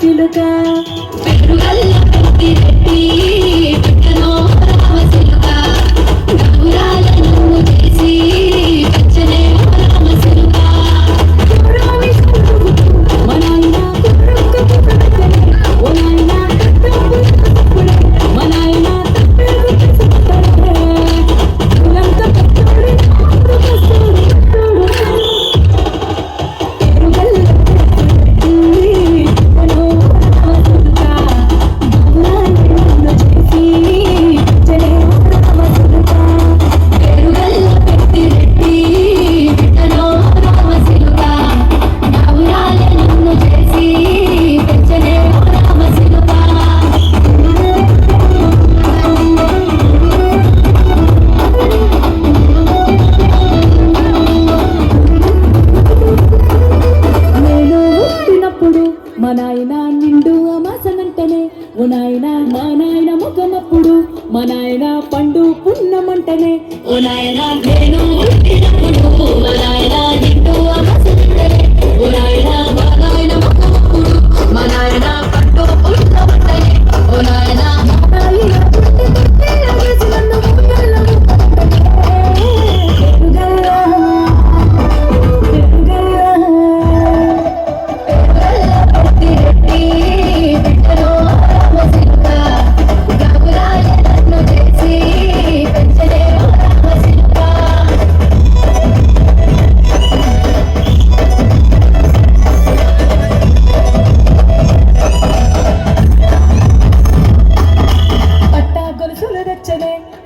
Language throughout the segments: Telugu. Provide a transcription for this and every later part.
చిలుక మా నాయన నిండు అమాసనంటనే ఓ నాయన మా నాయన ముఖమప్పుడు మా నాయన పండు పున్నమంటనే ఓ నాయన నేను పుట్టినప్పుడు మా నాయన నిండు అమాసనంటనే ఓ నాయన మా నాయన ముఖమప్పుడు మా నాయన పండు పున్నమంటనే ఓ నాయన మా నాయన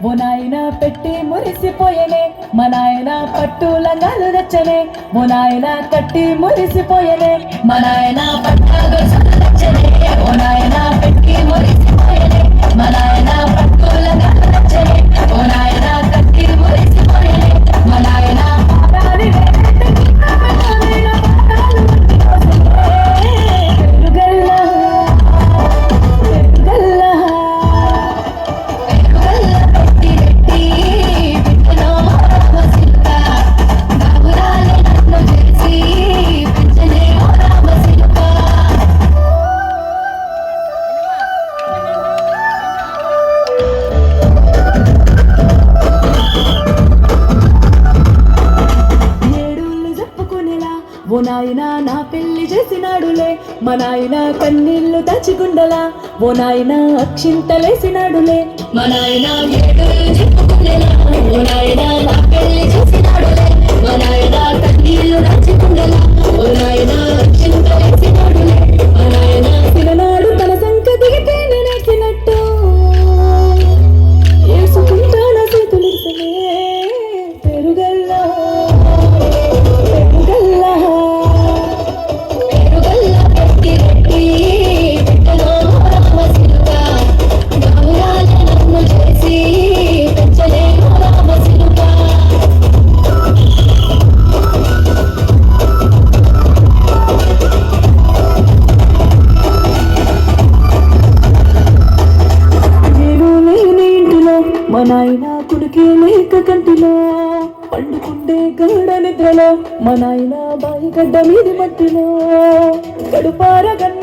ఓ నాయన పెట్టి మురిసిపోయనే మా నాయన పట్టు లంగాలు నచ్చనే ఓ నాయన కట్టి మురిసిపోయనే మా నాయన పట్టాలు నచ్చనే ఓ నాయన పెట్టి మురిసిపోయనే మా నాయన పట్టు లంగాలు నచ్చనే ఓ నాయన కట్టి మురిసిపోయనే మా నాయన ఓ నాయన నా పెళ్లి చేసినాడులే మా నాయన కన్నీళ్లు దాచిగుండలా ఓ నాయన అక్షింతలేసినాడులే మా నాయన ఓ నాయన నా పెళ్లి చేసినాడులే మా నాయన కన్నీళ్లు దాచిగుండలా ఓ నాయన అక్షింతలేసినాడులే మా నాయన తిననాడు తన సంక దిగితే నేనేసినట్టు ఏసుకుంటా నా చేతులిసనే పెరుగల్లా మా నాయన కుడికే లేక కంటిలో పండుకుండే గడ నిద్రలో మా నాయన బాయి గడ్డ మీది మట్టిలో కడుపారగన్న